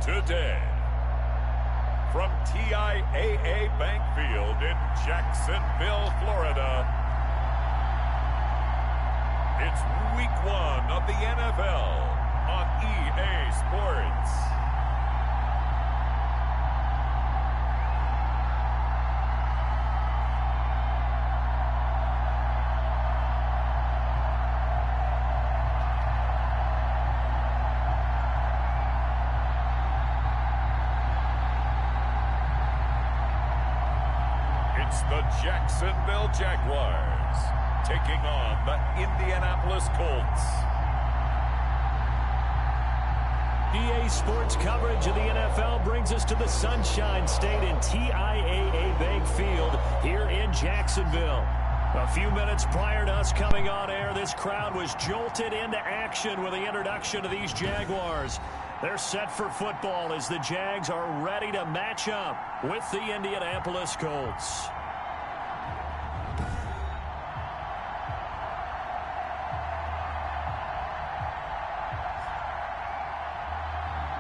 Today, from TIAA Bank Field in Jacksonville, Florida, it's Week 1 of the NFL on EA Sports. It's the Jacksonville Jaguars taking on the Indianapolis Colts. EA Sports coverage of the NFL brings us to the Sunshine State in TIAA Bank Field here in Jacksonville. A few minutes prior to us coming on air, this crowd was jolted into action with the introduction of these Jaguars. They're set for football as the Jags are ready to match up with the Indianapolis Colts.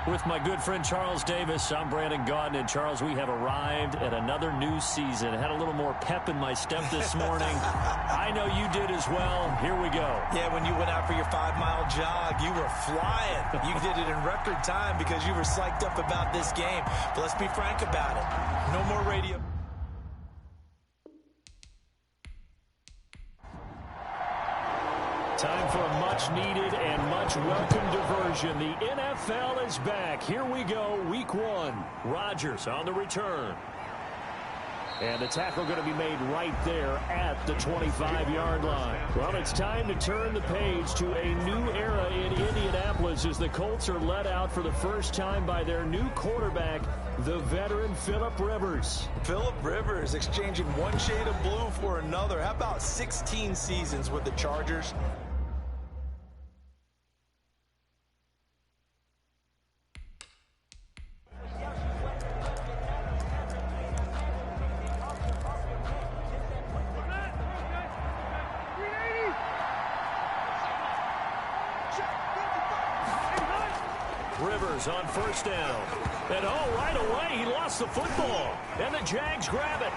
With my good friend Charles Davis, I'm Brandon Gaudin. And Charles, we have arrived at another new season. Had a little more pep in my step this morning. I know you did as well. Here we go. Yeah, when you went out for your 5-mile jog, you were flying. You did it in record time because you were psyched up about this game. But let's be frank about it. No more radio. Time for a much-needed and much-welcome diversion. The NFL is back. Here we go, Week 1. Rodgers on the return. And the tackle going to be made right there at the 25-yard line. Well, it's time to turn the page to a new era in Indianapolis as the Colts are led out for the first time by their new quarterback, the veteran Philip Rivers. Philip Rivers exchanging one shade of blue for another. How about 16 seasons with the Chargers? Rivers on first down. And right away, he lost the football. And the Jags grab it.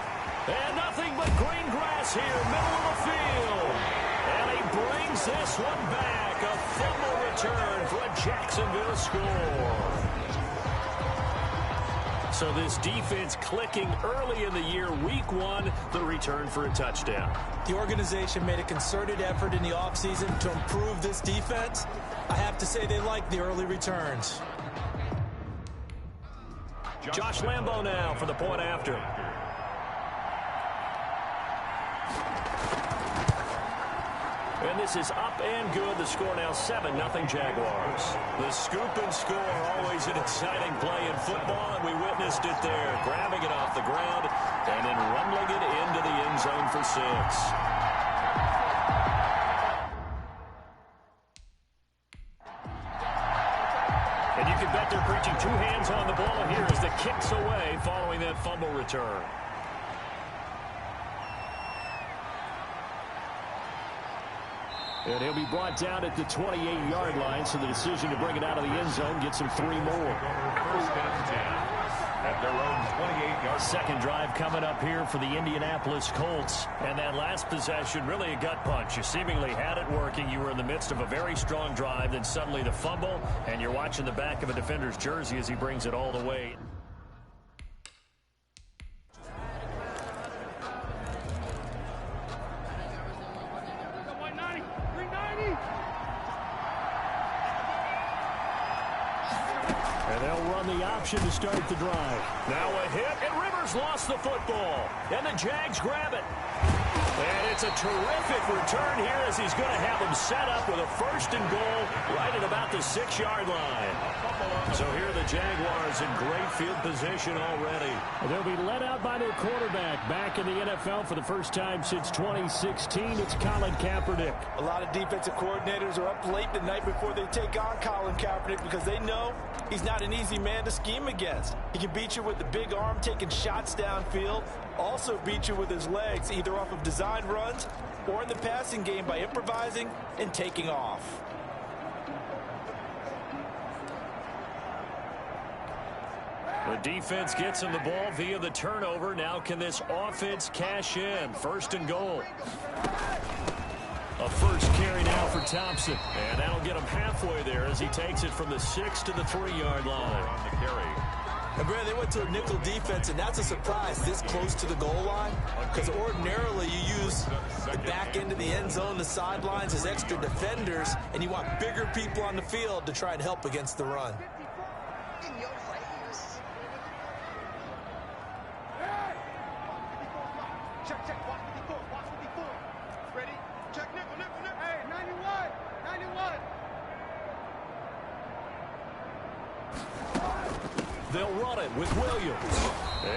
And nothing but green grass here, middle of the field. And he brings this one back. A fumble return for a Jacksonville score. So this defense clicking early in the year, Week 1, the return for a touchdown. The organization made a concerted effort in the offseason to improve this defense. I have to say they like the early returns. Josh Lambo now for the point after. And this is up and good. The score now 7-0 Jaguars. The scoop and score, always an exciting play in football, and we witnessed it there. Grabbing it off the ground and then rumbling it into the end zone for 6. And you can bet they're preaching 2 hands on the ball here as the kick's away following that fumble return. And he'll be brought down at the 28-yard line, so the decision to bring it out of the end zone gets him 3 more. First and 10 at their own 28-yard. Second drive coming up here for the Indianapolis Colts. And that last possession, really a gut punch. You seemingly had it working. You were in the midst of a very strong drive, then suddenly the fumble, and you're watching the back of a defender's jersey as he brings it all the way. And they'll run the option to start the drive. Now a hit, and Rivers lost the football. And the Jags grab it. And it's a terrific return here as he's going to have them set up with a 1st and goal right at about the 6-yard line. So here the Jaguars in great field position already. They'll be led out by their quarterback back in the NFL for the first time since 2016. It's Colin Kaepernick. A lot of defensive coordinators are up late the night before they take on Colin Kaepernick because they know he's not an easy man to scheme against. He can beat you with the big arm taking shots downfield, also beat you with his legs either off of design runs or in the passing game by improvising and taking off. The defense gets him the ball via the turnover. Now can this offense cash in? First and goal. A first carry now for Thompson. And that'll get him halfway there as he takes it from the 6 to the 3-yard line. On the carry. And Brad, they went to a nickel defense, and that's a surprise this close to the goal line. Because ordinarily you use the back end of the end zone, the sidelines as extra defenders, and you want bigger people on the field to try and help against the run. They'll run it with Williams.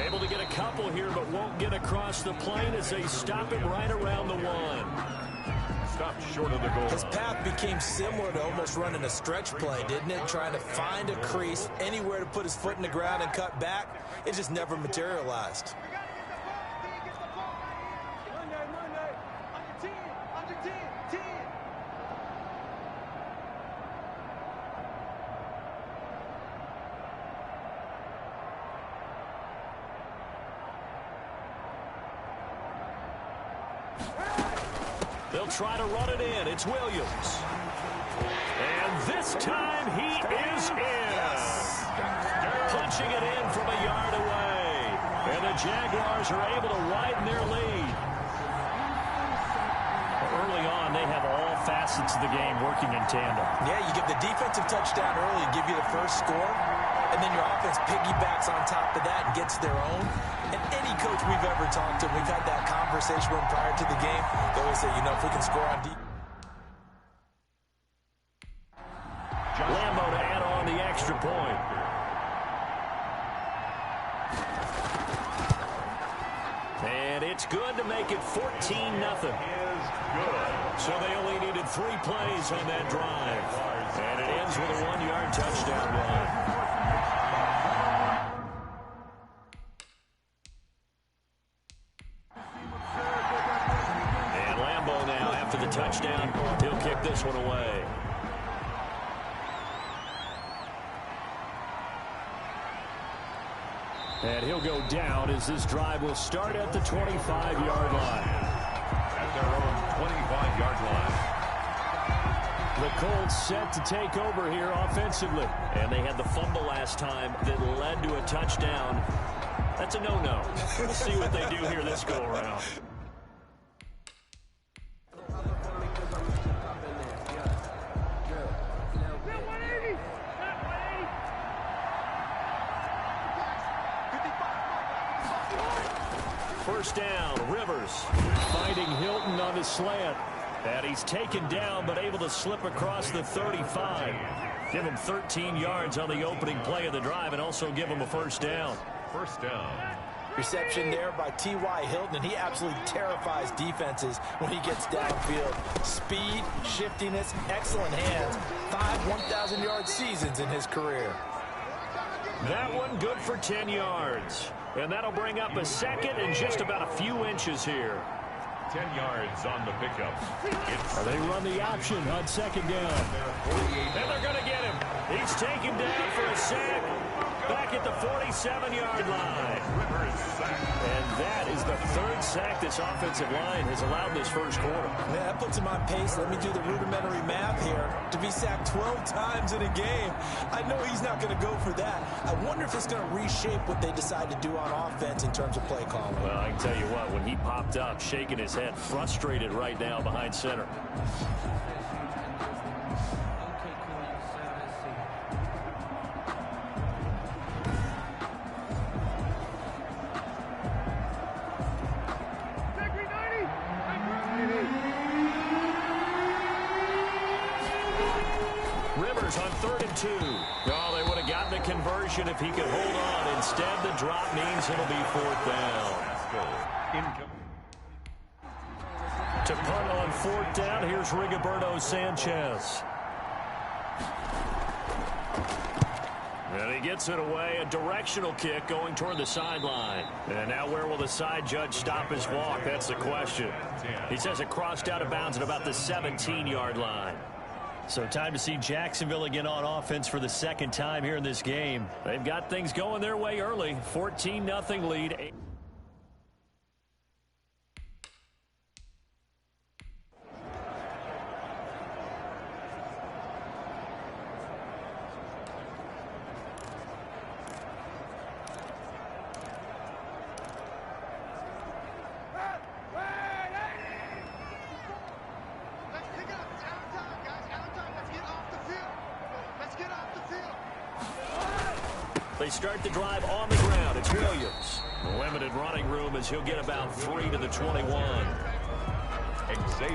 Able to get a couple here, but won't get across the plane as they stop him right around the 1. Stopped short of the goal. His path became similar to almost running a stretch play, didn't it? Trying to find a crease, anywhere to put his foot in the ground and cut back. It just never materialized. They'll try to run it in. It's Williams. And this time he is in. Punching it in from a yard away. And the Jaguars are able to widen their lead. Early on, they have all facets of the game working in tandem. Yeah, you give the defensive touchdown early, give you the first score, and then your offense piggybacks on top of that and gets their own. And any coach we've ever talked to, we've had that conversation with them prior to the game. They always say, you know, if we can score on deep. Lambo to add on the extra point. And it's good to make it 14-0. So they only needed 3 plays on that drive. And it ends with a 1-yard touchdown run. Touchdown. He'll kick this one away. And he'll go down as this drive will start at the 25-yard line. At their own 25-yard line. The Colts set to take over here offensively. And they had the fumble last time that led to a touchdown. That's a no-no. We'll see what they do here this go-around. First down, Rivers finding Hilton on his slant. And he's taken down but able to slip across the 35. Give him 13 yards on the opening play of the drive and also give him a first down. First down. Reception there by T.Y. Hilton, and he absolutely terrifies defenses when he gets downfield. Speed, shiftiness, excellent hands. 5 1,000-yard seasons in his career. That one good for 10 yards. And that'll bring up a second and just about a few inches here. 10 yards on the pickup. They run the option on second down. And they're going to get him. He's taken down for a sack back at the 47-yard line. And that is the 3rd sack this offensive line has allowed this first quarter. Man, that puts him on pace. Let me do the rudimentary math here. To be sacked 12 times in a game, I know he's not going to go for that. I wonder if it's going to reshape what they decide to do on offense in terms of play calling. Well, I can tell you what, when he popped up, shaking his head, frustrated right now behind center. Rivers on 3rd and 2. Oh, they would have gotten the conversion if he could hold on. Instead, the drop means it'll be 4th down. To punt on 4th down, here's Rigoberto Sanchez. And he gets it away, a directional kick going toward the sideline. And now where will the side judge stop his walk? That's the question. He says it crossed out of bounds at about the 17-yard line. So time to see Jacksonville again on offense for the second time here in this game. They've got things going their way early. 14-0 lead. They start the drive on the ground. It's Williams. Limited running room as he'll get about 3 to the 21.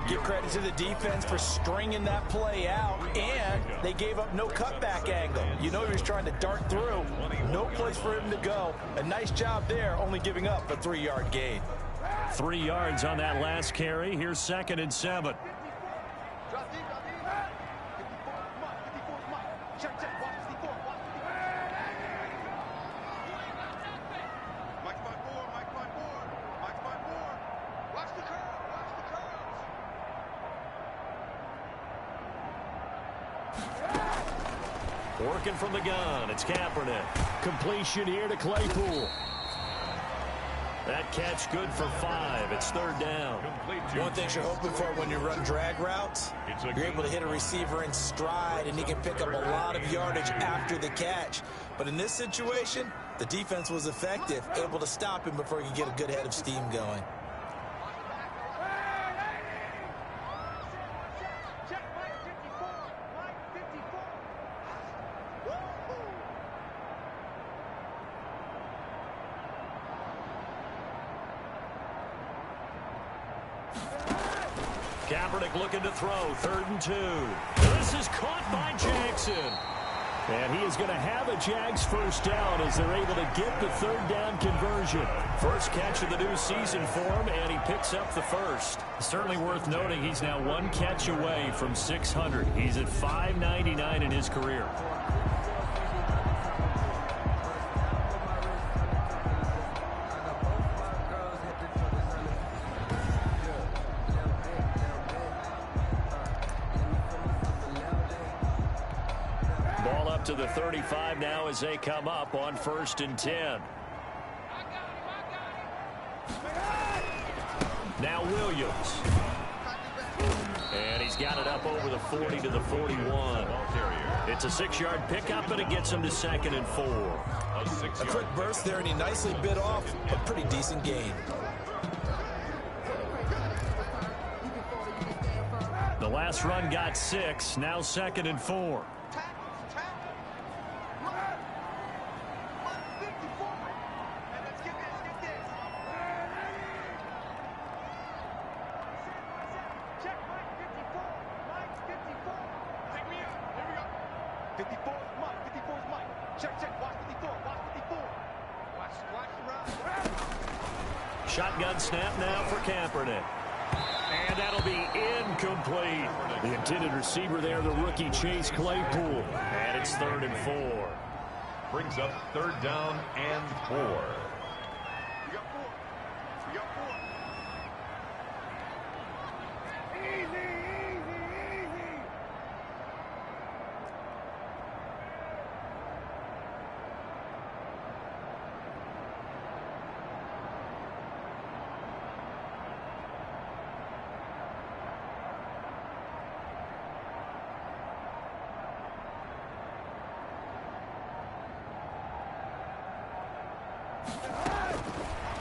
Give credit to the defense for stringing that play out, and they gave up no cutback angle. You know he was trying to dart through. No place for him to go. A nice job there, only giving up a 3-yard gain. 3 yards on that last carry. Here's 2nd and 7. Working from the gun, it's Kaepernick. Completion here to Claypool. That catch good for 5. It's 3rd down. One thing you're hoping for when you run drag routes, you're able to hit a receiver in stride, and he can pick up a lot of yardage after the catch. But in this situation, the defense was effective, able to stop him before he could get a good head of steam going. Kaepernick looking to throw. 3rd and 2. This is caught by Jackson. And he is going to have a Jags first down as they're able to get the 3rd down conversion. First catch of the new season for him, and he picks up the first. Certainly worth noting he's now 1 catch away from 600. He's at 599 in his career. To the 35 now as they come up on 1st and 10. Now Williams. And he's got it up over the 40 to the 41. It's a 6-yard pickup, and it gets him to 2nd and 4. A quick burst there, and he nicely bit off a pretty decent gain. The last run got 6. Now 2nd and 4. Shotgun snap now for Kaepernick. And that'll be incomplete. The intended receiver there, the rookie Chase Claypool. And it's 3rd and 4. Brings up 3rd down and 4.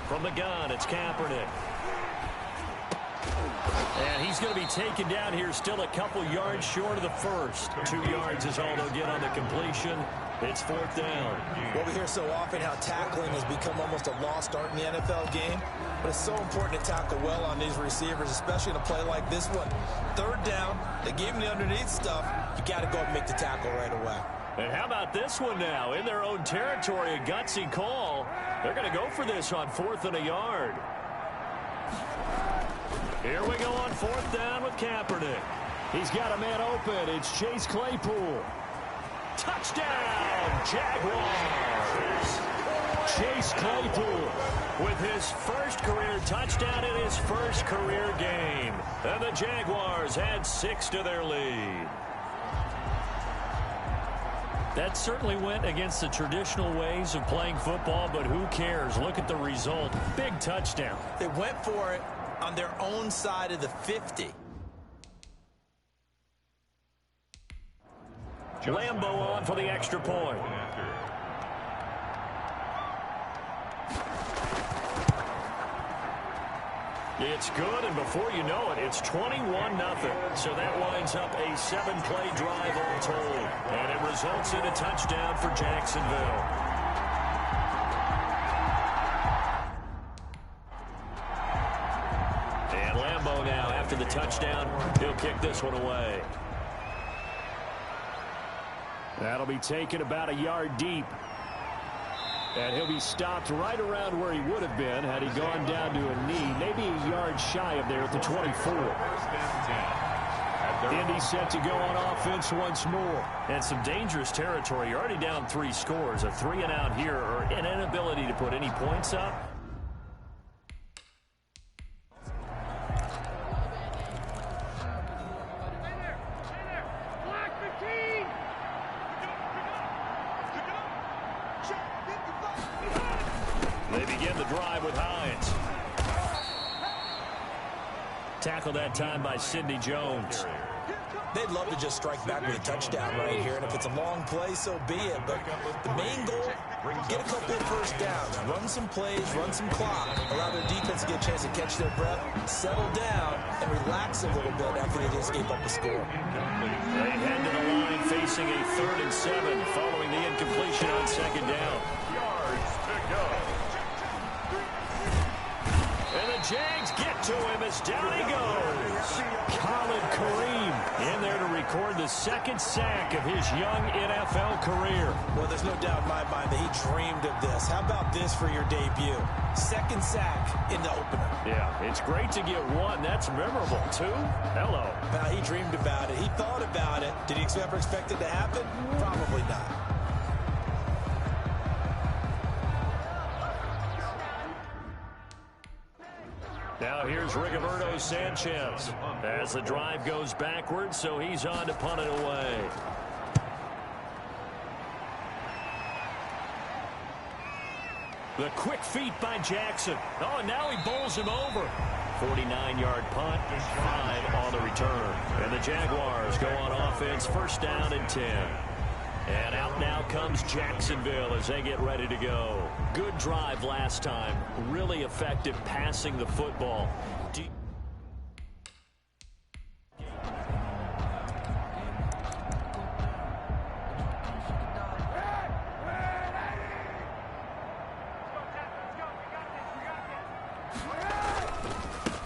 From the gun, it's Kaepernick. And he's going to be taken down here, still a couple yards short of the first. 2 yards is all they'll get on the completion. It's 4th down. Well, we hear so often how tackling has become almost a lost art in the NFL game. But it's so important to tackle well on these receivers, especially in a play like this one. 3rd down, they gave him the underneath stuff. You got to go and make the tackle right away. And how about this one now? In their own territory, a gutsy call. They're going to go for this on 4th and a yard. Here we go on 4th down with Kaepernick. He's got a man open. It's Chase Claypool. Touchdown, Jaguars! Chase Claypool with his first career touchdown in his first career game. And the Jaguars add 6 to their lead. That certainly went against the traditional ways of playing football, but who cares? Look at the result. Big touchdown. They went for it on their own side of the 50. Lambo on for the extra point. It's good, and before you know it, it's 21-0. So that winds up a 7-play drive all told. And it results in a touchdown for Jacksonville. And Lambo now, after the touchdown, he'll kick this one away. That'll be taken about a yard deep. And he'll be stopped right around where he would have been had he gone down to a knee, maybe a yard shy of there at the 24. Indy set to go on offense once more. And some dangerous territory. You're already down 3 scores. A 3-and-out here, or an inability to put any points up. They begin the drive with Hines. Tackled that time by Sidney Jones. They'd love to just strike back with a touchdown right here, and if it's a long play, so be it. But the main goal, get a couple of first downs, run some plays, run some clock, allow their defense to get a chance to catch their breath, settle down, and relax a little bit after they just gave up a score. They head to the line facing a 3rd and 7 following the incompletion on 2nd down. Yards to go. And the Jags get to him as down he goes. Khalid Kareem in there to record the 2nd sack of his young NFL career. Well, there's no doubt in my mind that he dreamed of this. How about this for your debut? 2nd sack in the opener. Yeah, it's great to get 1. That's memorable. 2? Hello. Now, he dreamed about it. He thought about it. Did he ever expect it to happen? Probably not. Now here's Rigoberto Sanchez as the drive goes backwards, so he's on to punt it away. The quick feet by Jackson. Oh, and now he bowls him over. 49-yard punt, 5 on the return. And the Jaguars go on offense, 1st down and 10. And out now comes Jacksonville as they get ready to go. Good drive last time. Really effective passing the football.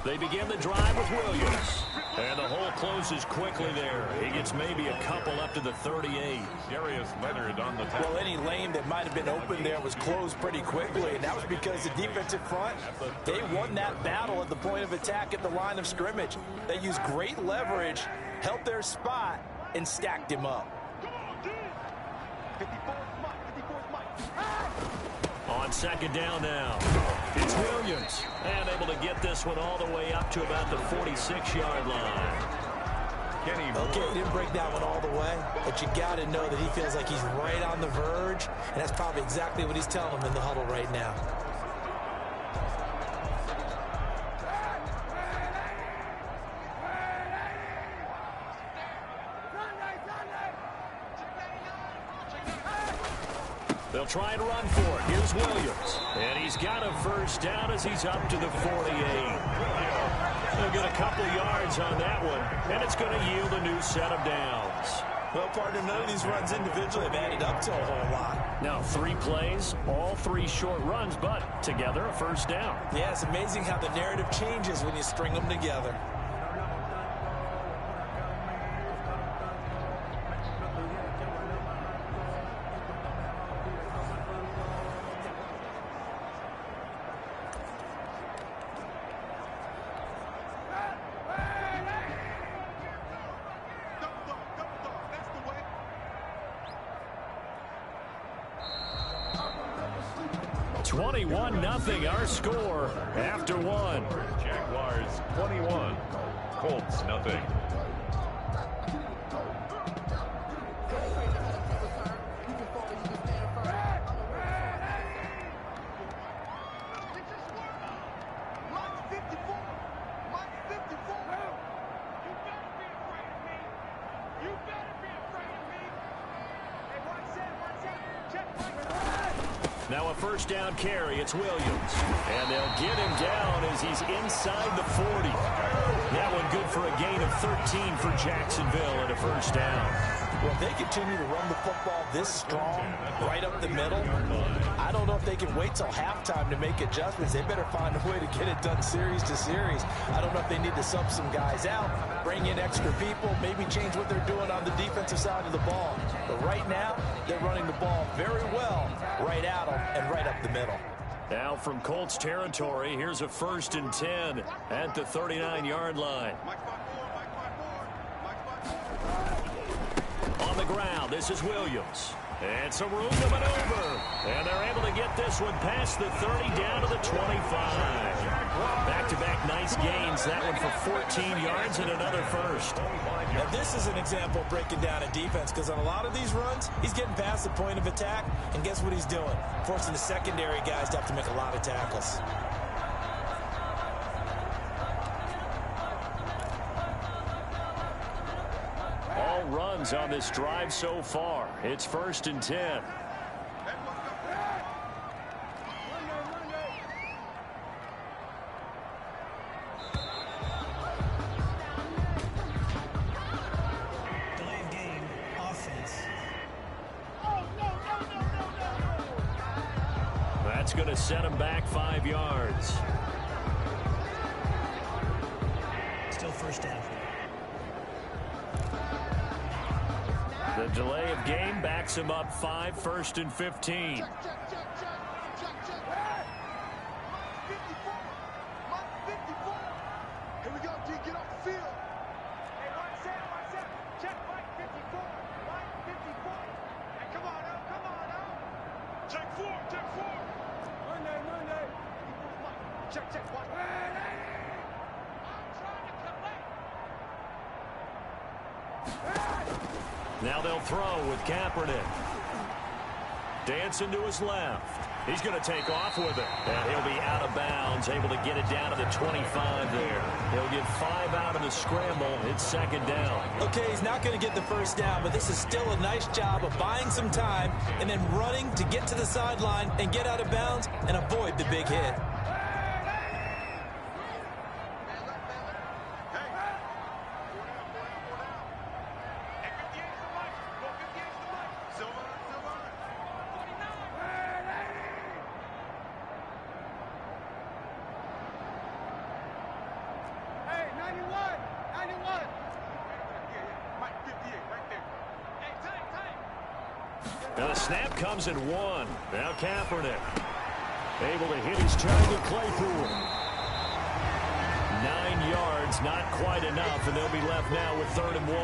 They begin the drive with Williams. And the hole closes quickly there. He gets maybe a couple up to the 38. Darius Leonard on the tackle. Well, any lane that might have been open there was closed pretty quickly, and that was because the defensive front, they won that battle at the point of attack at the line of scrimmage. They used great leverage, held their spot, and stacked him up. On 2nd down now, it's Williams. And able to get this one all the way up to about the 46-yard line. Okay, he didn't break that one all the way, but you got to know that he feels like he's right on the verge, and that's probably exactly what he's telling them in the huddle right now. They'll try and run for it. Here's Williams. And he's got a 1st down as he's up to the 48. They'll get a couple yards on that one, and it's going to yield a new set of downs. Well, partner, none of these runs individually have added up to a whole lot. Now 3 plays, all 3 short runs, but together a 1st down. Yeah, it's amazing how the narrative changes when you string them together. Nothing, our score after 1. Jaguars 21, Colts nothing. Now a first down carry. It's Williams. And they'll get him down as he's inside the 40. That one good for a gain of 13 for Jacksonville and a first down. Well, if they continue to run the football this strong, right up the middle, I don't know if they can wait till halftime to make adjustments. They better find a way to get it done series to series. I don't know if they need to sub some guys out, bring in extra people, maybe change what they're doing on the defensive side of the ball. But right now, they're running the ball very well right at them and right up the middle. Now from Colts territory, here's a 1st and 10 at the 39-yard line. On the ground, this is Williams. And some room to maneuver. And they're able to get this one past the 30 down to the 25. Back-to-back nice gains. That one for 14 yards and another first. Now this is an example of breaking down a defense, because on a lot of these runs, he's getting past the point of attack, and guess what he's doing? Forcing the secondary guys to have to make a lot of tackles. All runs on this drive so far. It's 1st and 10. That's going to set him back 5 yards. Still first down. The delay of game backs him up 5, 1st and 15. Now they'll throw with Kaepernick. Dancing to his left. He's going to take off with it. And he'll be out of bounds, able to get it down to the 25 there. He'll get 5 out of the scramble. It's 2nd down. Okay, he's not going to get the first down, but this is still a nice job of buying some time and then running to get to the sideline and get out of bounds and avoid the big hit. Now the snap comes at 1. Now Kaepernick able to hit his target, Claypool. 9 yards, not quite enough, and they'll be left now with 3rd and 1.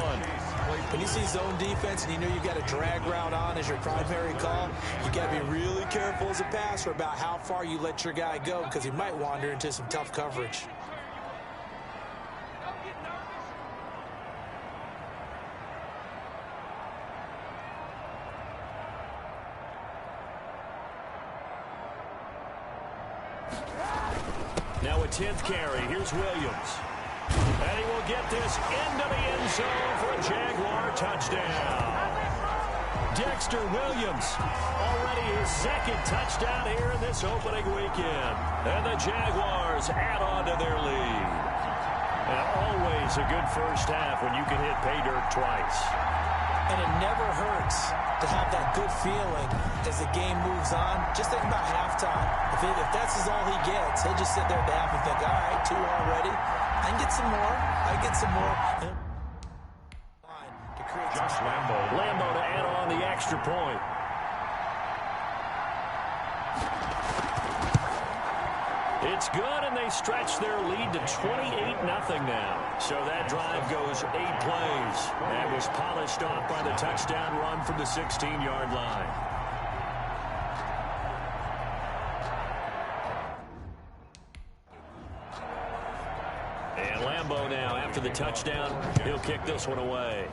When you see zone defense and you know you've got a drag route on as your primary call, you got to be really careful as a passer about how far you let your guy go, because he might wander into some tough coverage. Now a 10th carry. Here's Williams. And he will get this into the end zone for a Jaguar touchdown. Dexter Williams, already his 2nd touchdown here in this opening weekend. And the Jaguars add on to their lead. And always a good first half when you can hit pay dirt twice. And it never hurts to have that good feeling as the game moves on. Just think about halftime. If that's all he gets, he'll just sit there at the half and think, all right, 2 already. I can get some more. I get some more. To create Josh Lambo to add on the extra point. It's good, and they stretch their lead to 28-0 now. So that drive goes 8 plays and was polished off by the touchdown run from the 16-yard line. And Lambo now, after the touchdown, he'll kick this one away.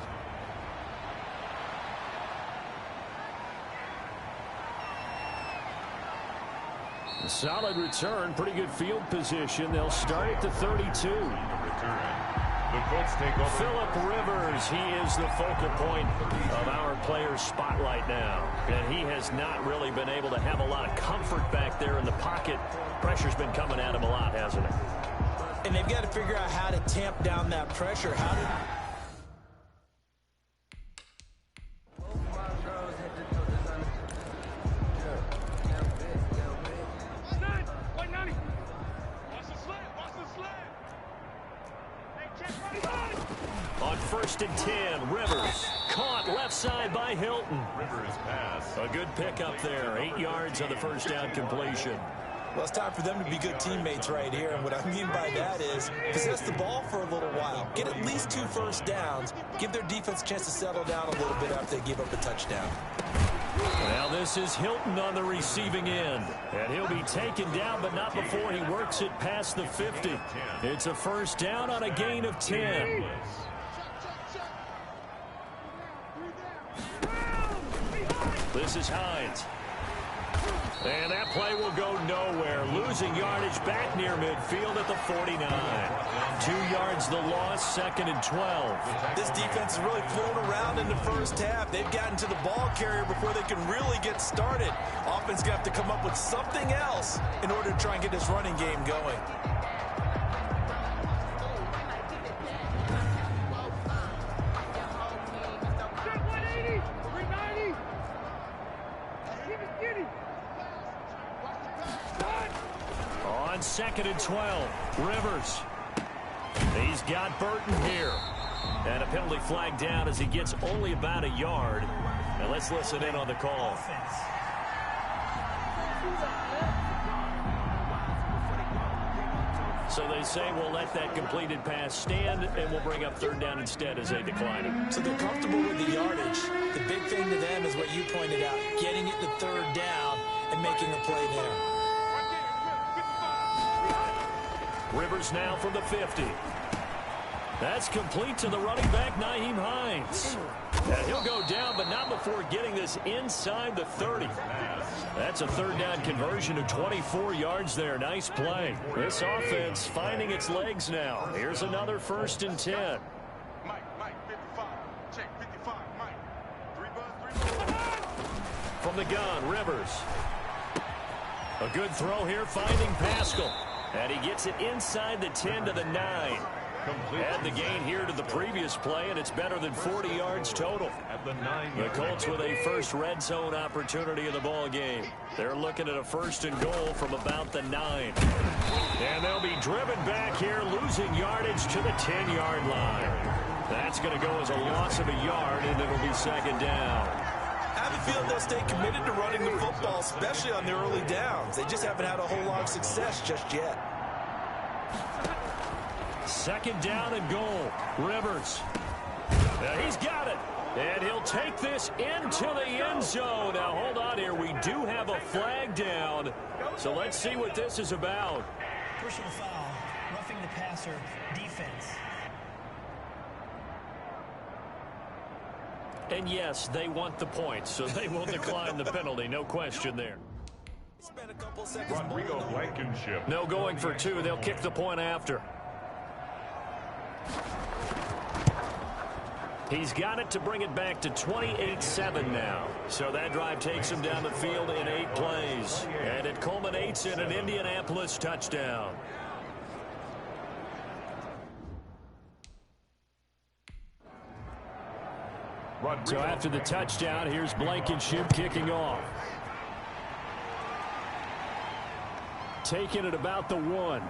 Solid return, pretty good field position. They'll start at the 32. The Colts take over. Phillip Rivers, he is the focal point of our players' spotlight now. And he has not really been able to have a lot of comfort back there in the pocket. Pressure's been coming at him a lot, hasn't it? And they've got to figure out how to tamp down that pressure. How to... On 1st and 10, Rivers caught left side by Hilton. Rivers pass. A good pickup there, 8 yards on the first down completion. Well, it's time for them to be good teammates right here. And what I mean by that is possess the ball for a little while. Get at least 2 first downs. Give their defense a chance to settle down a little bit after they give up a touchdown. Now this is Hilton on the receiving end. And he'll be taken down, but not before he works it past the 50. It's a first down on a gain of 10. This is Hines. And that play will go nowhere. Losing yardage back near midfield at the 49. 2 yards the loss, 2nd and 12. This defense is really flown around in the first half. They've gotten to the ball carrier before they can really get started. Offense going to have to come up with something else in order to try and get this running game going. On 2nd and 12, Rivers. He's got Burton here. And a penalty flag down as he gets only about a yard. And let's listen in on the call. So they say we'll let that completed pass stand, and we'll bring up 3rd down instead as they decline it. So they're comfortable with the yardage. The big thing to them is what you pointed out, getting it to 3rd down and making a play there. Rivers now from the 50. That's complete to the running back, Nyheim Hines. And he'll go down, but not before getting this inside the 30. That's a 3rd down conversion of 24 yards there. Nice play. This offense finding its legs now. Here's another 1st and 10. Mike, 55. Check 55, Mike. 3 buzz. From the gun, Rivers. A good throw here, finding Pascal. And he gets it inside the 10 to the 9. Add the gain here to the previous play, and it's better than 40 yards total. At the 9. The Colts with a first red zone opportunity in the ball game. They're looking at a 1st and goal from about the 9. And they'll be driven back here, losing yardage to the 10-yard line. That's going to go as a loss of a yard, and it'll be 2nd down. I have a feeling they'll stay committed to running the football, especially on their early downs. They just haven't had a whole lot of success just yet. 2nd down and goal. Rivers. He's got it. And he'll take this into the end zone. Now, hold on here. We do have a flag down. So let's see what this is about. Personal foul, roughing the passer, defense. And yes, they want the points, so they will decline the penalty. No question there. Rodrigo Blankenship. No going for 2. They'll kick the point after. He's got it to bring it back to 28-7 now. So that drive takes him down the field in 8 plays. And it culminates in an Indianapolis touchdown. So after the touchdown, here's Blankenship kicking off. Taking it about the 1.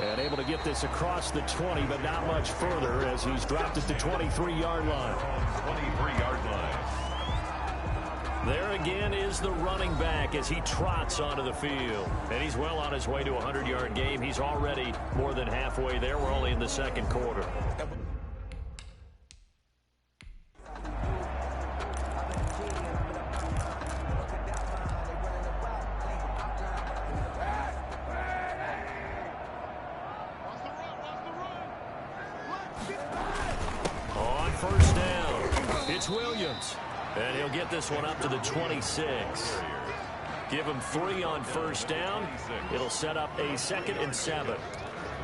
And able to get this across the 20, but not much further as he's dropped at the 23-yard line. 23-yard line. There again is the running back as he trots onto the field. And he's well on his way to a 100-yard game. He's already more than halfway there. We're only in the 2nd quarter. On 1st down, it's Williams. And he'll get this one up to the 26. Give him 3 on 1st down. It'll set up a 2nd and 7.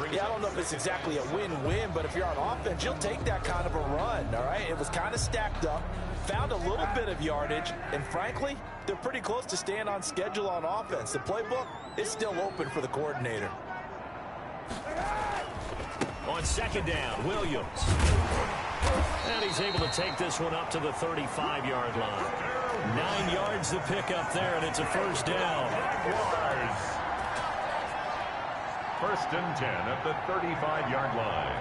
Yeah, I don't know if it's exactly a win-win, but if you're on offense, you'll take that kind of a run, all right? It was kind of stacked up, found a little bit of yardage, and frankly, they're pretty close to staying on schedule on offense. The playbook is still open for the coordinator. On second down, Williams. And he's able to take this one up to the 35-yard line. 9 yards to pick up there, and it's a first down. First and 10 at the 35-yard line.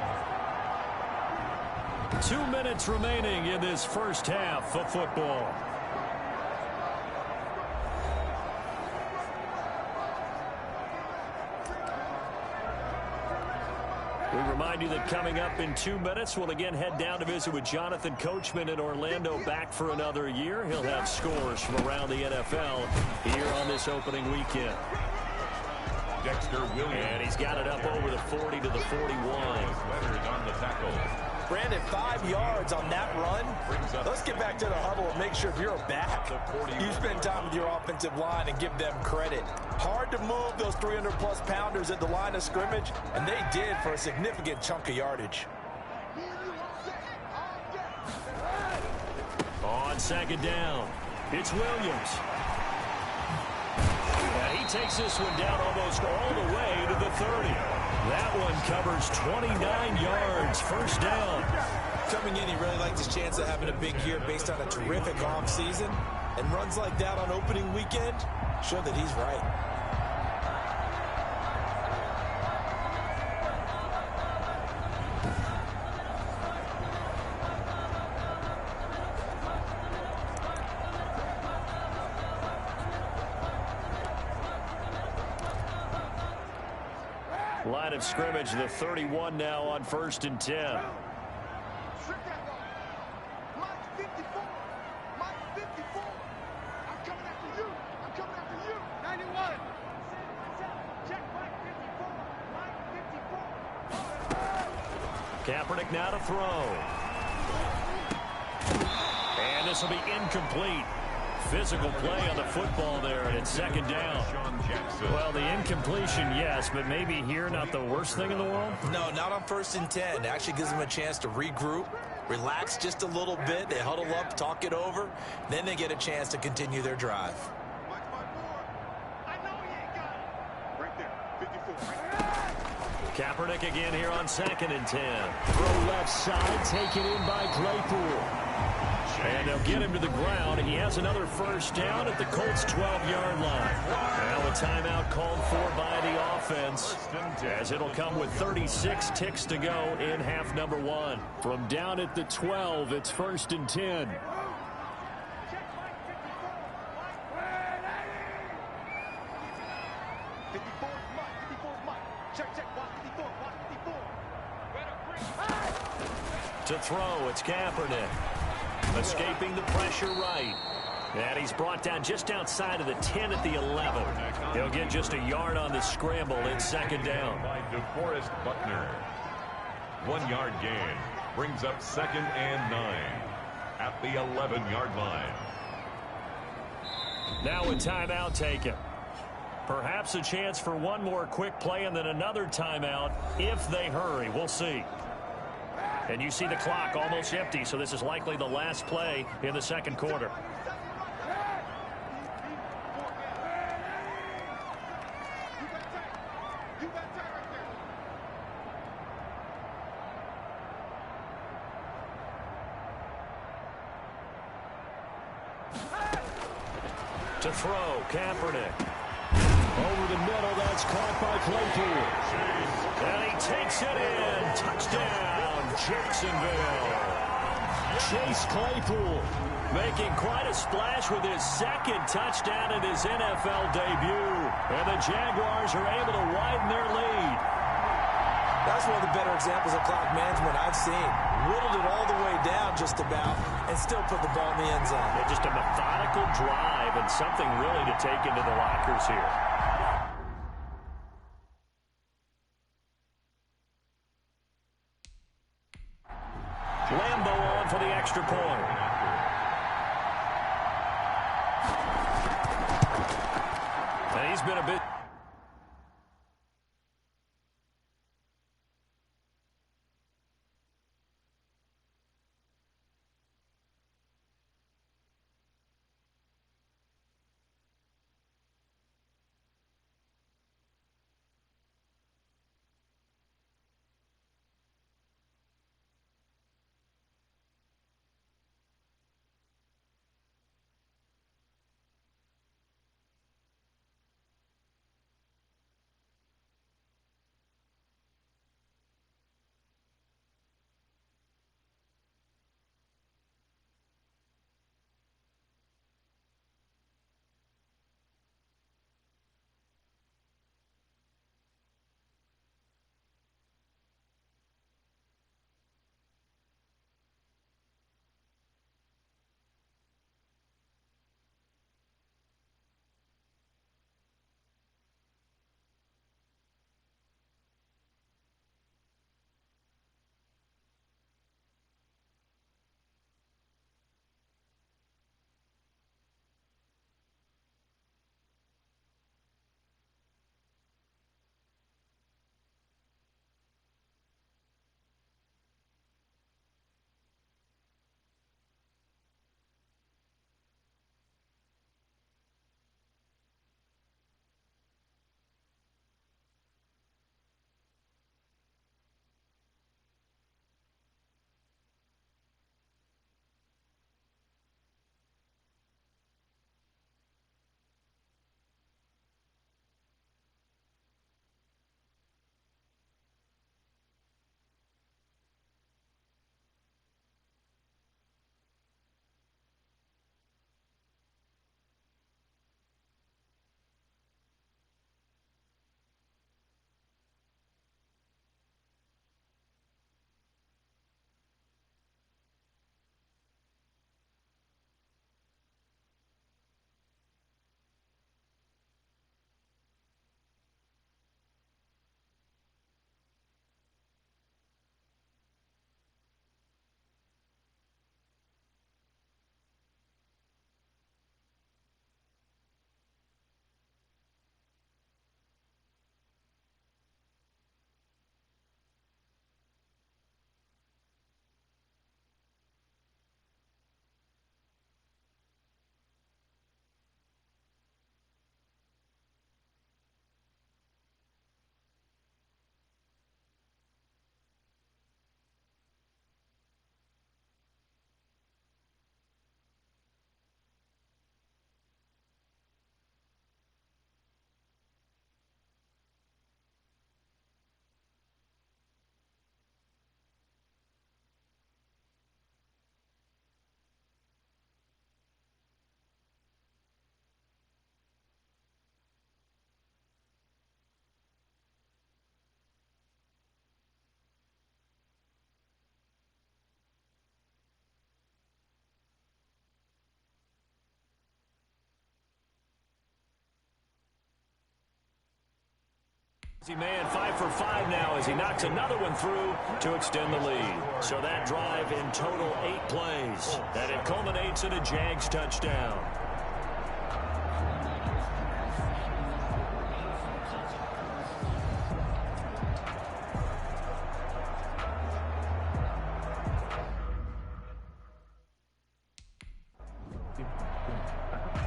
2 minutes remaining in this first half of football. We remind you that coming up in 2 minutes, we'll again head down to visit with Jonathan Coachman in Orlando, back for another year. He'll have scores from around the NFL here on this opening weekend. Dexter Williams. And he's got it up over the 40 to the 41. Leonard on the tackle. Brandon, 5 yards on that run. Let's get back to the huddle and make sure if you're a back, you spend time with your offensive line and give them credit. Hard to move those 300-plus pounders at the line of scrimmage, and they did for a significant chunk of yardage. On second down, it's Williams. And he takes this one down almost all the way to the 30. That one covers 29 yards, first down. Coming in, he really liked his chance of having a big year based on a terrific offseason. And runs like that on opening weekend show that he's right. Line of scrimmage, the 31 now on first and 10. Mike 54. Mike 54. I'm coming after you. I'm coming after you. 91. Check Mike 54. Mike 54. Kaepernick now to throw. And this will be incomplete. Physical play on the football there, and it's second down. Well, the incompletion, yes, but maybe here not the worst thing in the world? No, not on first and 10. It actually gives them a chance to regroup, relax just a little bit. They huddle up, talk it over. Then they get a chance to continue their drive. Mike 54. I know he ain't got it. Right there. 54. Kaepernick again here on second and 10. Throw left side, taken in by Claypool. And they'll get him to the ground. He has another first down at the Colts' 12-yard line. Now a timeout called for by the offense, as it'll come with 36 ticks to go in half number 1. From down at the 12, it's first and 10. To throw, it's Kaepernick. Escaping the pressure right. And he's brought down just outside of the 10 at the 11. He'll get just a yard on the scramble. It's second down. By DeForest Buckner. 1 yard gain. Brings up second and 9 at the 11-yard line. Now a timeout taken. Perhaps a chance for one more quick play and then another timeout if they hurry. We'll see. And you see the clock almost empty, so this is likely the last play in the second quarter. To throw, Kaepernick. Over the middle, that's caught by Claypool. And he takes it in. Touchdown, Jacksonville. Chase Claypool making quite a splash with his second touchdown in his NFL debut. And the Jaguars are able to widen their lead. That's one of the better examples of clock management I've seen. Whittled it all the way down just about and still put the ball in the end zone. Yeah, just a methodical drive and something really to take into the lockers here. Lambo on for the extra point. And he's been a bit... Man 5 for 5 now as he knocks another one through to extend the lead. So that drive in total 8 plays. And it culminates in a Jags touchdown.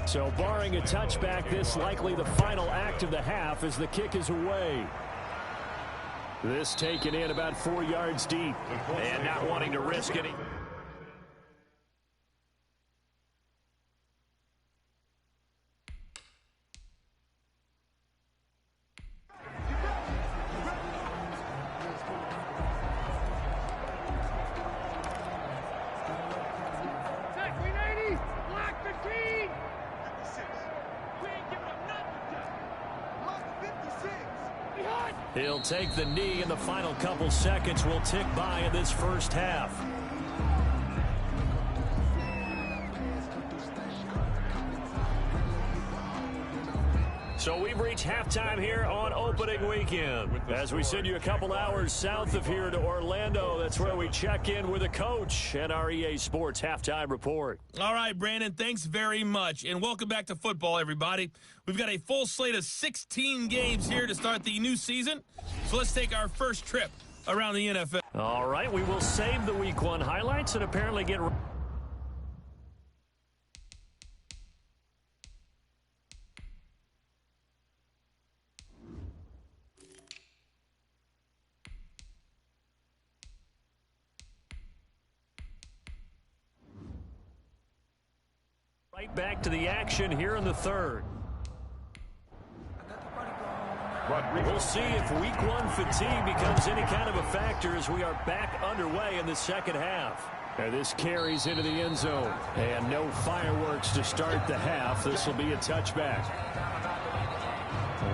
So barring a touchback, this likely the final act of the half as the kick is away. This taken in about 4 yards deep and not wanting to risk any. He'll take the knee, and the final couple seconds will tick by in this first half. So we've reached halftime here on opening weekend. As we send you a couple hours south of here to Orlando, that's where we check in with the coach and our EA Sports halftime report. All right, Brandon, thanks very much. And welcome back to football, everybody. We've got a full slate of 16 games here to start the new season. So let's take our first trip around the NFL. All right, we will save the Week 1 highlights and apparently get... Right back to the action here in the third. We'll see if Week 1 fatigue becomes any kind of a factor as we are back underway in the second half. And this carries into the end zone. And no fireworks to start the half. This will be a touchback.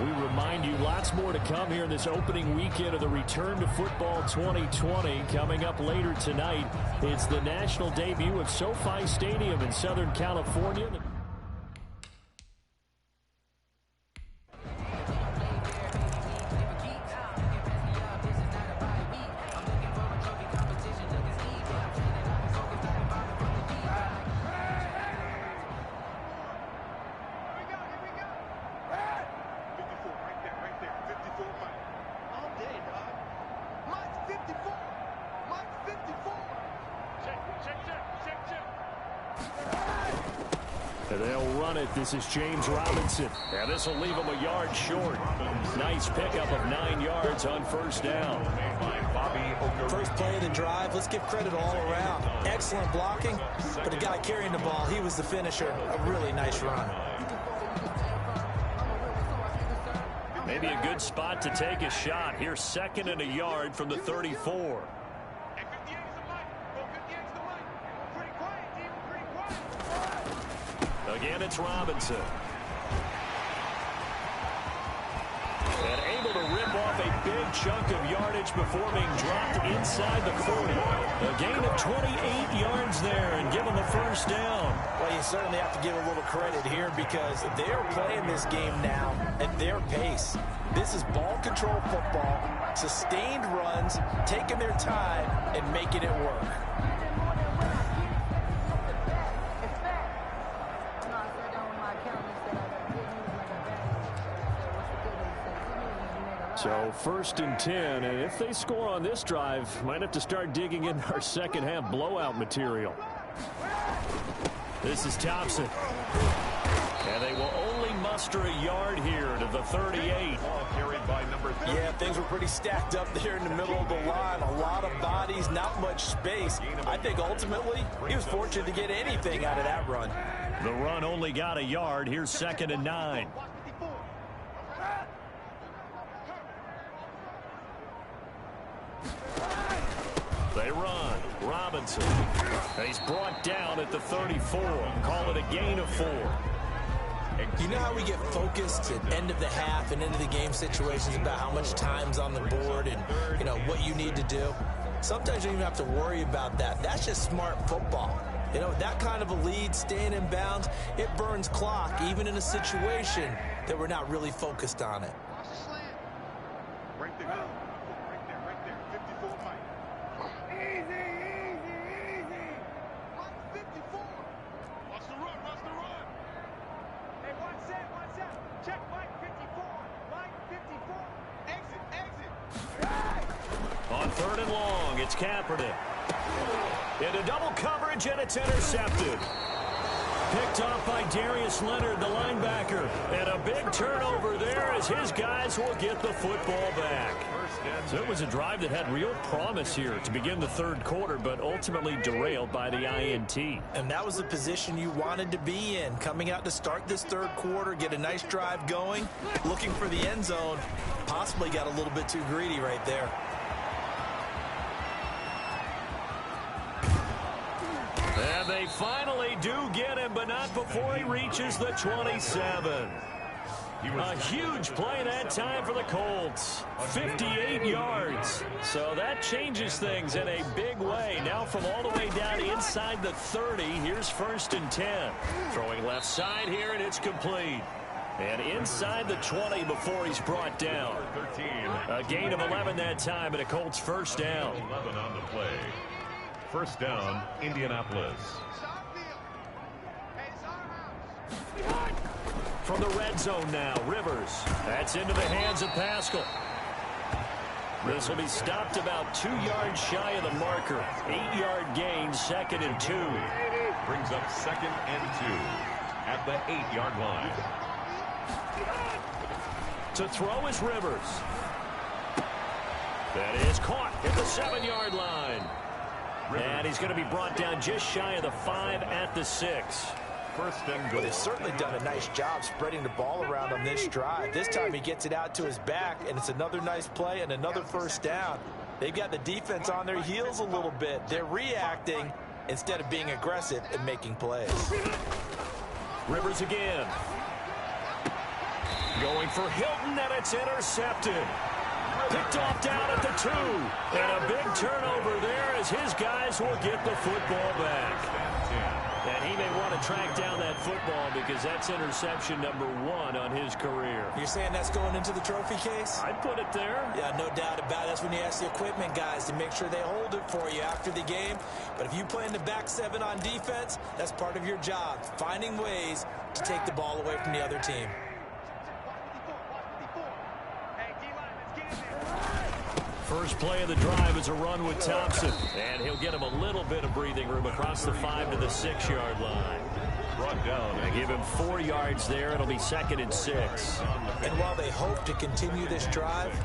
We remind you lots more to come here in this opening weekend of the Return to Football 2020. Coming up later tonight, it's the national debut of SoFi Stadium in Southern California. They'll run it. This is James Robinson. And this will leave him a yard short. Nice pickup of 9 yards on first down. First play of the drive, let's give credit all around. Excellent blocking, but the guy carrying the ball, he was the finisher. A really nice run. Maybe a good spot to take a shot. Here's 2nd and a yard from the 34. Again, it's Robinson. And able to rip off a big chunk of yardage before being dropped inside the 40. A gain of 28 yards there and give him the first down. Well, you certainly have to give a little credit here because they're playing this game now at their pace. This is ball control football, sustained runs, taking their time and making it work. So 1st and 10, and if they score on this drive, might have to start digging in our second half blowout material. This is Thompson. And they will only muster a yard here to the 38. Carried by number 30. Yeah, things were pretty stacked up there in the middle of the line. A lot of bodies, not much space. I think ultimately he was fortunate to get anything out of that run. The run only got a yard. Here's 2nd and 9. They run. Robinson. He's brought down at the 34. Call it a gain of 4. You know how we get focused at end of the half and into the game situations about how much time's on the board and, you know, what you need to do? Sometimes you don't even have to worry about that. That's just smart football. You know, that kind of a lead, staying in bounds, it burns clock, even in a situation that we're not really focused on it. Right there. 54, Mike. Easy. Mike, 54. Watch the run. Hey, one set. Check Mike, 54. Mike, 54. Exit. On 3rd and long, it's Kaepernick. Into double coverage, and it's intercepted. Picked off by Darius Leonard, the linebacker. And a big turnover there as his guys will get the football back. So it was a drive that had real promise here to begin the 3rd quarter, but ultimately derailed by the INT. And that was the position you wanted to be in. Coming out to start this 3rd quarter, get a nice drive going, looking for the end zone. Possibly got a little bit too greedy right there. And they finally do get him, but not before he reaches the 27. A huge play that time for the Colts. 58 yards. So that changes things in a big way. Now from all the way down inside the 30, here's 1st and 10. Throwing left side here, and it's complete. And inside the 20 before he's brought down. 13. A gain of 11 that time, and a Colts 1st down. 11 on the play. 1st down, Indianapolis. From the red zone now, Rivers. That's into the hands of Pascal. This will be stopped about 2 yards shy of the marker. 8-yard gain, 2nd and 2. Brings up 2nd and 2 at the 8-yard line. To throw is Rivers. That is caught at the 7-yard line. And he's going to be brought down just shy of the 5 at the 6. 1st and goal. But they've certainly done a nice job spreading the ball around on this drive. This time he gets it out to his back, and it's another nice play and another 1st down. They've got the defense on their heels a little bit. They're reacting instead of being aggressive and making plays. Rivers again. Going for Hilton, and it's intercepted. Picked off down at the 2. And a big turnover there as his guys will get the football back. And he may want to track down that football because that's interception number 1 on his career. You're saying that's going into the trophy case? I'd put it there. Yeah, no doubt about it. That's when you ask the equipment guys to make sure they hold it for you after the game. But if you play in the back 7 on defense, that's part of your job, finding ways to take the ball away from the other team. First play of the drive is a run with Thompson. And he'll get him a little bit of breathing room across the 5 to the 6-yard line. Brought down. They give him 4 yards there. It'll be 2nd and 6. And while they hope to continue this drive,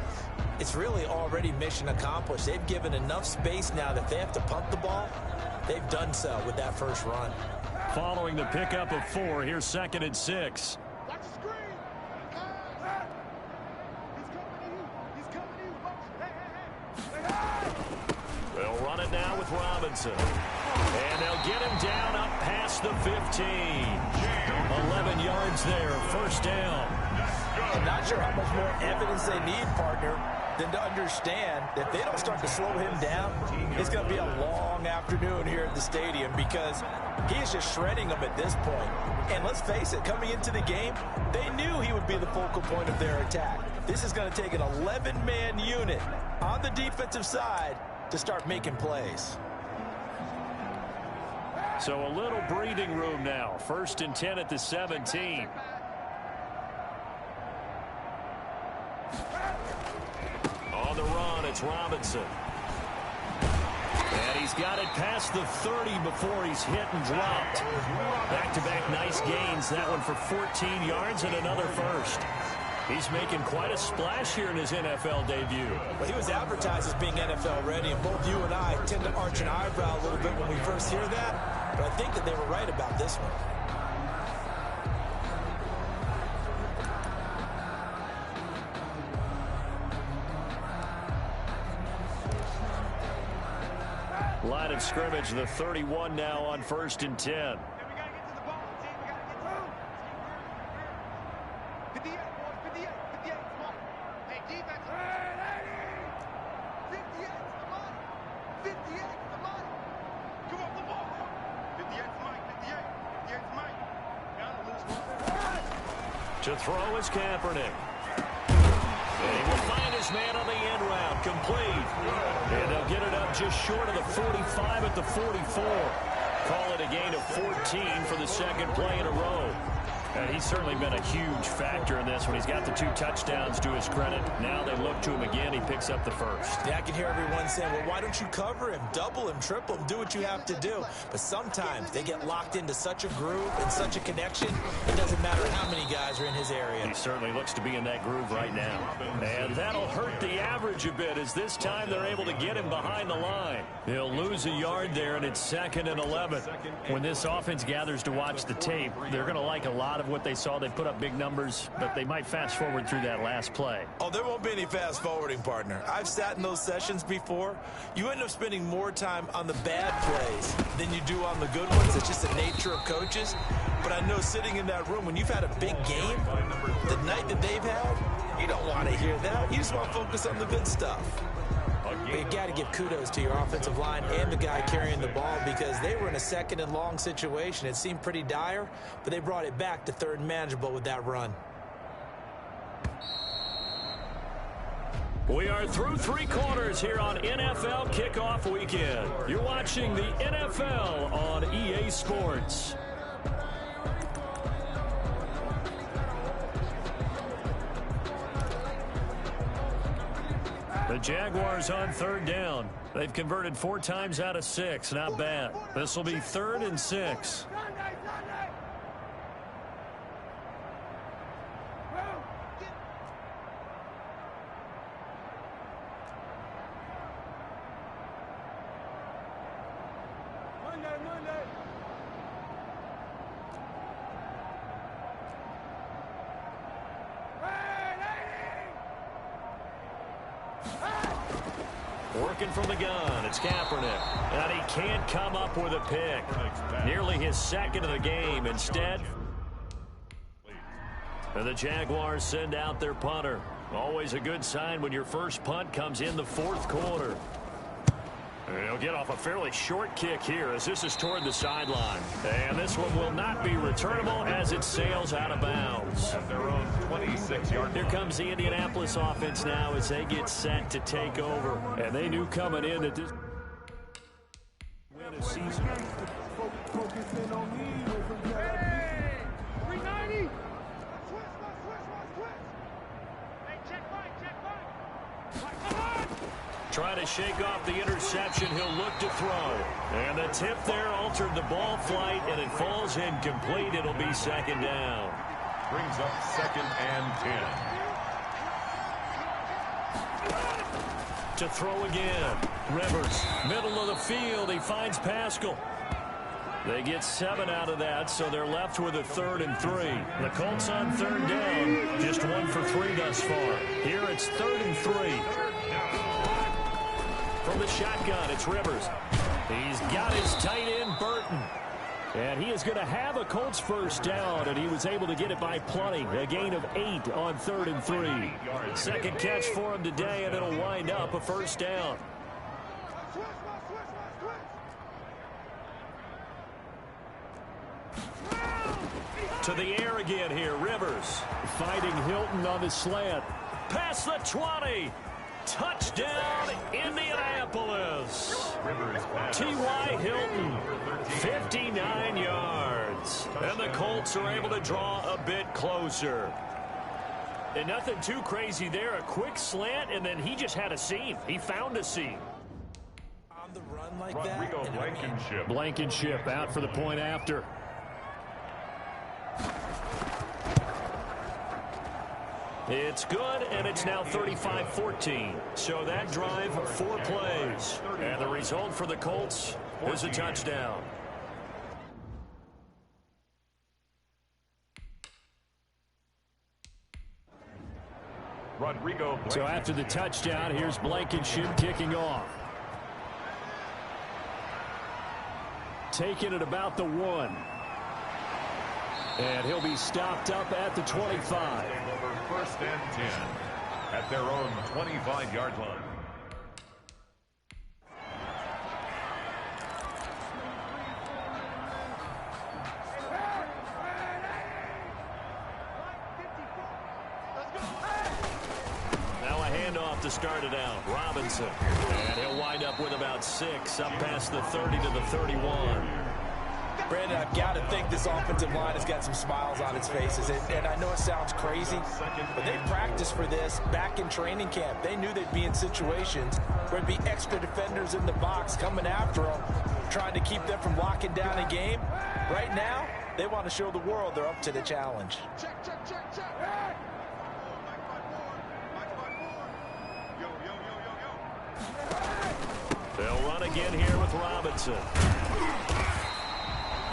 it's really already mission accomplished. They've given enough space now that they have to punt the ball. They've done so with that first run. Following the pickup of 4, here's 2nd and 6. Watch the screen. He's coming to you. They'll run it now with Robinson. And they'll get him down up past the 15. 11 yards there, 1st down. I'm not sure how much more evidence they need, partner, than to understand that if they don't start to slow him down, it's going to be a long afternoon here at the stadium because he is just shredding them at this point. And let's face it, coming into the game, they knew he would be the focal point of their attack. This is going to take an 11-man unit on the defensive side to start making plays. So a little breathing room now. 1st and 10 at the 17. On the run, it's Robinson. And he's got it past the 30 before he's hit and dropped. Back-to-back nice gains. That one for 14 yards and another 1st. He's making quite a splash here in his NFL debut. Well, he was advertised as being NFL ready, and both you and I tend to arch an eyebrow a little bit when we first hear that, but I think that they were right about this one. Line of scrimmage, the 31 now on 1st and 10. To throw is Kaepernick. And he will find his man on the end route. Complete. And they'll get it up just short of the 45 at the 44. Call it a gain of 14 for the second play in a row. And he's certainly been a huge factor in this when he's got the 2 touchdowns to his credit. Now they look to him again. He picks up the first. Yeah, I can hear everyone saying, well, why don't you cover him, double him, triple him, do what you have to do. But sometimes they get locked into such a groove and such a connection, it doesn't matter how many guys are in his area. He certainly looks to be in that groove right now. And that'll hurt the average a bit as this time they're able to get him behind the line. He'll lose a yard there, and it's 2nd and 11. When this offense gathers to watch the tape, they're going to like a lot of what they saw. They put up big numbers, but they might fast forward through that last play. Oh, there won't be any fast forwarding, partner. I've sat in those sessions before. You end up spending more time on the bad plays than you do on the good ones. It's just the nature of coaches. But I know sitting in that room, when you've had a big game, the night that they've had, you don't want to hear that. You just want to focus on the good stuff. But you got to give kudos to your offensive line and the guy carrying the ball because they were in a 2nd and long situation. It seemed pretty dire, but they brought it back to 3rd and manageable with that run. We are through 3 quarters here on NFL Kickoff Weekend. You're watching the NFL on EA Sports. The Jaguars on 3rd down. They've converted 4 times out of 6. Not bad. This will be 3rd and 6. Working from the gun, it's Kaepernick. And he can't come up with a pick. Nearly his 2nd of the game. Instead, and the Jaguars send out their punter. Always a good sign when your first punt comes in the 4th quarter. And he'll get off a fairly short kick here as this is toward the sideline. And this one will not be returnable as it sails out of bounds. At their own 26-yard line. Here comes the Indianapolis offense now as they get set to take over. And they knew coming in that this win a season. Trying to shake off the interception. He'll look to throw. And the tip there altered the ball flight, and it falls incomplete. It'll be 2nd down. Brings up 2nd and 10. To throw again. Rivers, middle of the field. He finds Pascal. They get 7 out of that, so they're left with a 3rd and 3. The Colts on 3rd down. Just 1 for 3 thus far. Here it's 3rd and 3. From the shotgun, it's Rivers. He's got his tight end, Burton. And he is going to have a Colts first down, and he was able to get it by plenty. A gain of 8 on 3rd and 3. Second catch for him today, and it'll wind up a first down. To the air again here, Rivers. Fighting Hilton on the slant. Past the 20. Touchdown, Indianapolis. T.Y. Hilton, 59 yards. And the Colts are able to draw a bit closer. And nothing too crazy there. A quick slant, and then he just had a seam. He found a seam. On the run like Rodrigo that. Blankenship. Blankenship out for the point after. It's good, and it's now 35-14. So that drive, 4 plays. And the result for the Colts is a touchdown. Rodrigo Blankenship. So after the touchdown, here's Blankenship kicking off. Taking it about the 1. And he'll be stopped up at the 25. Over 1st and 10 at their own 25-yard line. handoff to start it out. Robinson. And he'll wind up with about 6, up past the 30 to the 31. Brandon, I've got to think this offensive line has got some smiles on its faces. And I know it sounds crazy, but they practiced for this back in training camp. They knew they'd be in situations where there'd be extra defenders in the box coming after them, trying to keep them from locking down a game. Right now, they want to show the world they're up to the challenge. Check, check, check, check. They'll run again here with Robinson.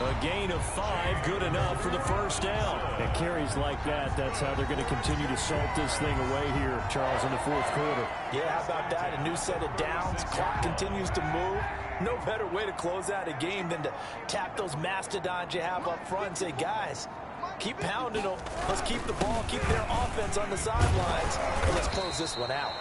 A gain of 5, good enough for the first down. And carries like that, that's how they're going to continue to salt this thing away here, Charles, in the fourth quarter. Yeah, how about that? A new set of downs. Clock continues to move. No better way to close out a game than to tap those mastodons you have up front and say, guys, keep pounding them. Let's keep the ball, keep their offense on the sidelines, and let's close this one out.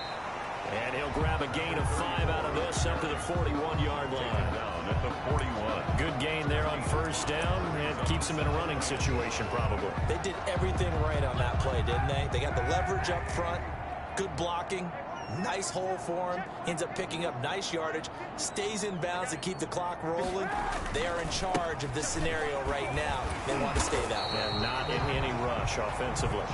And he'll grab a gain of 5 out of this up to the 41-yard line. Down at the 41. Good gain there on first down. It keeps him in a running situation, probably. They did everything right on that play, didn't they? They got the leverage up front, good blocking, nice hole for him, ends up picking up nice yardage, stays in bounds to keep the clock rolling. They are in charge of this scenario right now. They want to stay that way. And not in any rush offensively.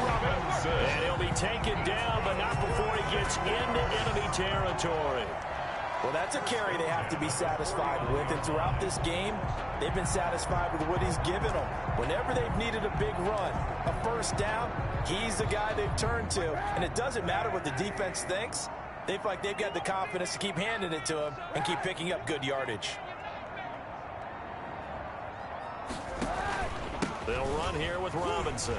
Robinson. And he'll be taken down, but not before he gets into enemy territory. Well, that's a carry they have to be satisfied with, and throughout this game, they've been satisfied with what he's given them. Whenever they've needed a big run, a first down, he's the guy they've turned to, and it doesn't matter what the defense thinks. They feel like they've got the confidence to keep handing it to him and keep picking up good yardage. They'll run here with Robinson.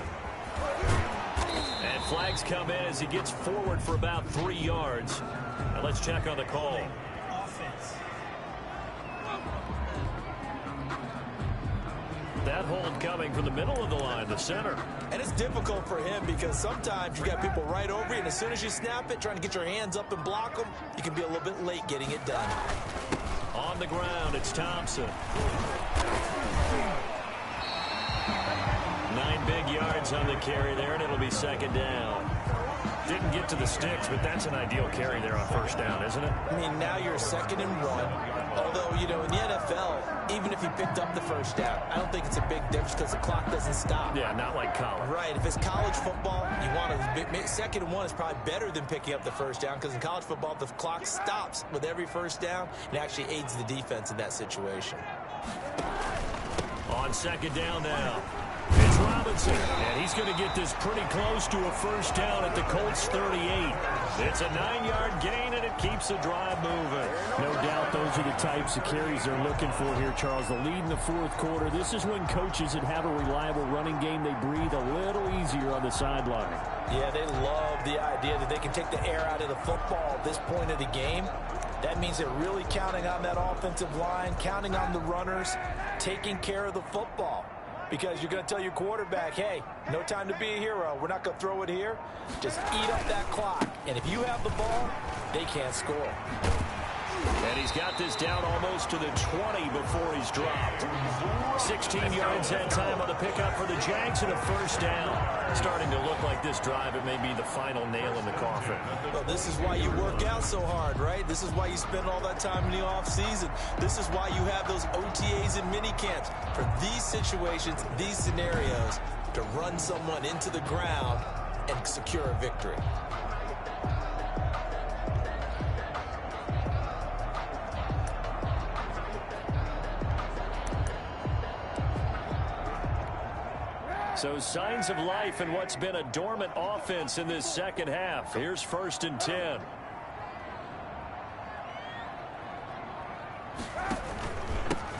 And flags come in as he gets forward for about 3 yards. Now let's check on the call. Offense. That hold coming from the middle of the line, the center. And it's difficult for him because sometimes you got people right over you, and as soon as you snap it, trying to get your hands up and block them, you can be a little bit late getting it done. On the ground, it's Thompson. 9 big yards on the carry there, and it'll be second down. Didn't get to the sticks, but that's an ideal carry there on first down, isn't it? I mean, now you're 2nd and 1. Although, you know, in the NFL, even if he picked up the first down, I don't think it's a big difference because the clock doesn't stop. Yeah, not like college. Right. If it's college football, you want to 2nd and 1 is probably better than picking up the first down because in college football, the clock stops with every first down and actually aids the defense in that situation. On second down now, it's Robinson, and he's going to get this pretty close to a first down at the Colts 38. It's a 9-yard gain, and it keeps the drive moving. No doubt those are the types of carries they're looking for here, Charles. The lead in the fourth quarter. This is when coaches that have a reliable running game, they breathe a little easier on the sideline. Yeah, they love the idea that they can take the air out of the football at this point of the game. That means they're really counting on that offensive line, counting on the runners, taking care of the football. Because you're going to tell your quarterback, hey, no time to be a hero. We're not going to throw it here. Just eat up that clock. And if you have the ball, they can't score. And he's got this down almost to the 20 before he's dropped. 16 yards that time on the pickup for the Jags and a first down. Starting to look like this drive, it may be the final nail in the coffin. Well, this is why you work out so hard, right? This is why you spend all that time in the offseason. This is why you have those OTAs and mini camps. For these situations, these scenarios, to run someone into the ground and secure a victory. So signs of life in what's been a dormant offense in this second half. Here's 1st and 10.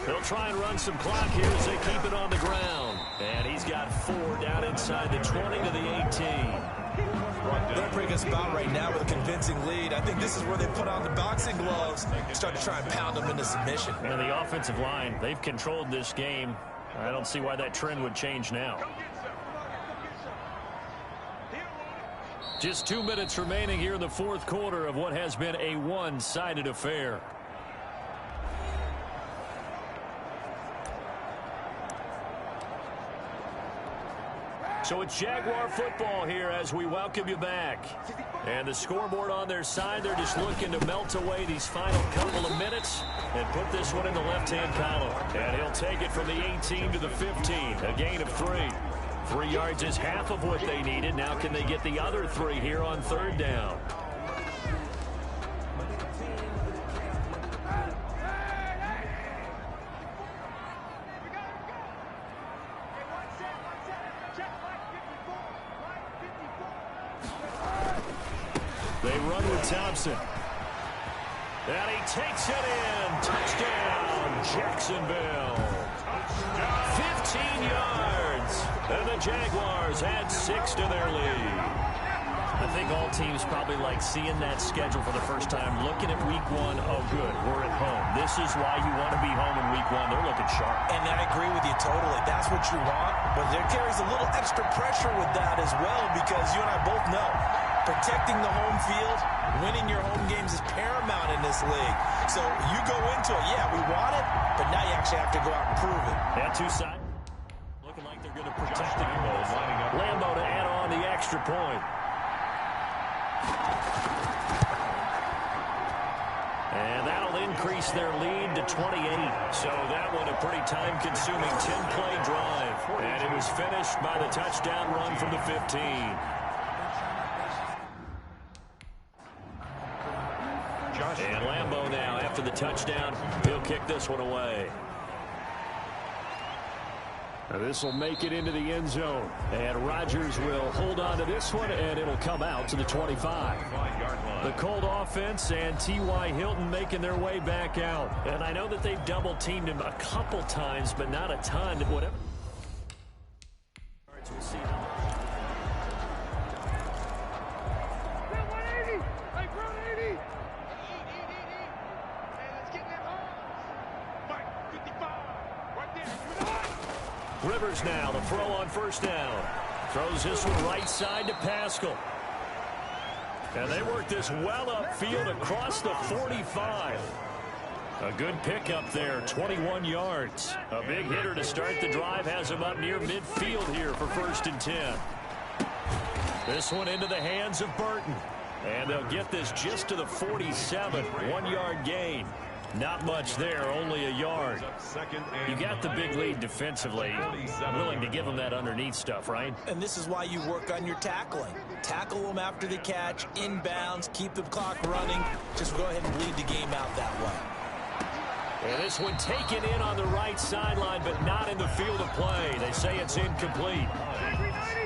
They'll try and run some clock here as they keep it on the ground. And he's got 4 down inside the 20 to the 18. They're in a pretty good spot right now with a convincing lead. I think this is where they put on the boxing gloves and start to try and pound them into submission. And the offensive line, they've controlled this game. I don't see why that trend would change now. Just 2 minutes remaining here in the fourth quarter of what has been a one-sided affair. So it's Jaguar football here as we welcome you back. And the scoreboard on their side, they're just looking to melt away these final couple of minutes and put this one in the left-hand column. And he'll take it from the 18 to the 15, a gain of 3. 3 yards is half of what they needed. Now can they get the other 3 here on 3rd down? They run with Thompson. And he takes it in. Touchdown, Jacksonville. 15 yards. And the Jaguars add 6 to their lead. I think all teams probably like seeing that schedule for the first time, looking at week 1. Oh, good, we're at home. This is why you want to be home in week 1. They're looking sharp. And I agree with you totally. That's what you want. But there carries a little extra pressure with that as well, because you and I both know protecting the home field, winning your home games is paramount in this league. So you go into it, yeah, we want it, but now you actually have to go out and prove it. And 2 sides looking like they're going to protect the Lambeau to add on the extra point. And that'll increase their lead to 28. So that one a pretty time-consuming 10-play drive. And it was finished by the touchdown run from the 15. And Lambeau now, after the touchdown, he'll kick this one away. Now this will make it into the end zone. And Rodgers will hold on to this one, and it'll come out to the 25. The Colt offense and T.Y. Hilton making their way back out. And I know that they've double-teamed him a couple times, but not a ton. Whatever. We'll see how. Rivers now, the throw on 1st down. Throws this one right side to Pascal. And they work this well upfield across the 45. A good pickup there, 21 yards. A big hitter to start the drive has him up near midfield here for 1st and 10. This one into the hands of Burton. And they'll get this just to the 47, 1-yard gain. Not much there, only a yard. You got the big lead defensively. Willing to give them that underneath stuff, right? And this is why you work on your tackling. Tackle them after the catch, inbounds, keep the clock running. Just go ahead and bleed the game out that way. And this one taken in on the right sideline, but not in the field of play. They say it's incomplete.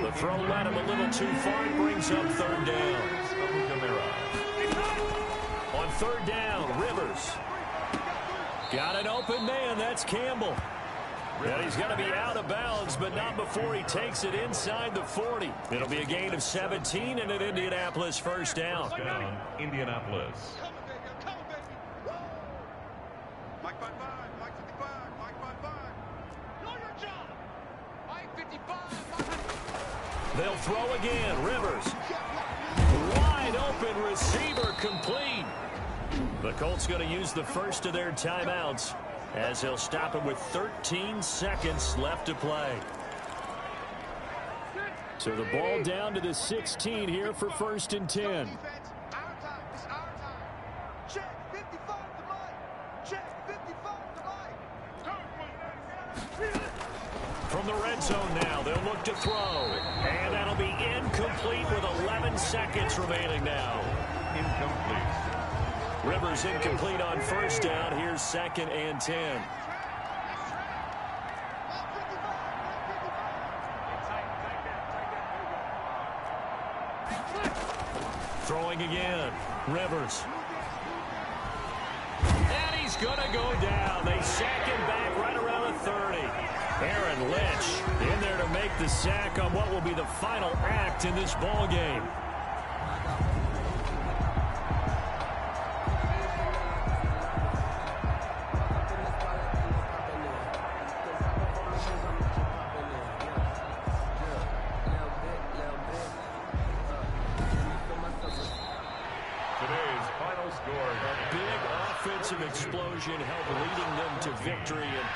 The throw led him a little too far. It brings up 3rd down. On 3rd down, Rivers. Got an open man. That's Campbell. And he's going to be out of bounds, but not before he takes it inside the 40. It'll be a gain of 17 and an Indianapolis 1st down. Indianapolis. Mike 55, Mike 55, Mike 55. Know your job. Mike 55. They'll throw again. Rivers. Wide open receiver, complete. The Colts going to use the first of their timeouts as he'll stop him with 13 seconds left to play. So the ball down to the 16 here for 1st and 10. Our time. It's our time. Check 55 to Mike. Check 55 to Mike. From the red zone now, they'll look to throw. And that'll be incomplete with 11 seconds remaining now. Incomplete. Rivers incomplete on 1st down. Here's 2nd and 10. Throwing again. Rivers. And he's going to go down. They sack him back right around the 30. Aaron Lynch in there to make the sack on what will be the final act in this ball game. Score. A big offensive explosion helped leading them to victory. And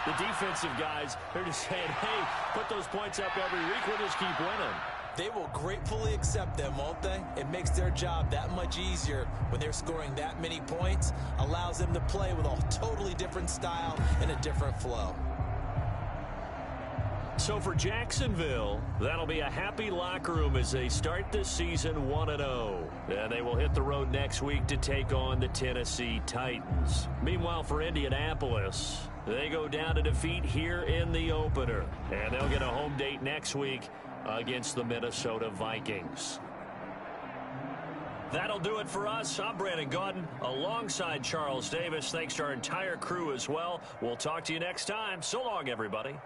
The defensive guys, they're just saying, hey, put those points up every week. We'll just keep winning. They will gratefully accept them, won't they? It makes their job that much easier when they're scoring that many points. Allows them to play with a totally different style and a different flow. So for Jacksonville, that'll be a happy locker room as they start this season 1-0. And they will hit the road next week to take on the Tennessee Titans. Meanwhile, for Indianapolis, they go down to defeat here in the opener. And they'll get a home date next week against the Minnesota Vikings. That'll do it for us. I'm Brandon Gaudin alongside Charles Davis. Thanks to our entire crew as well. We'll talk to you next time. So long, everybody.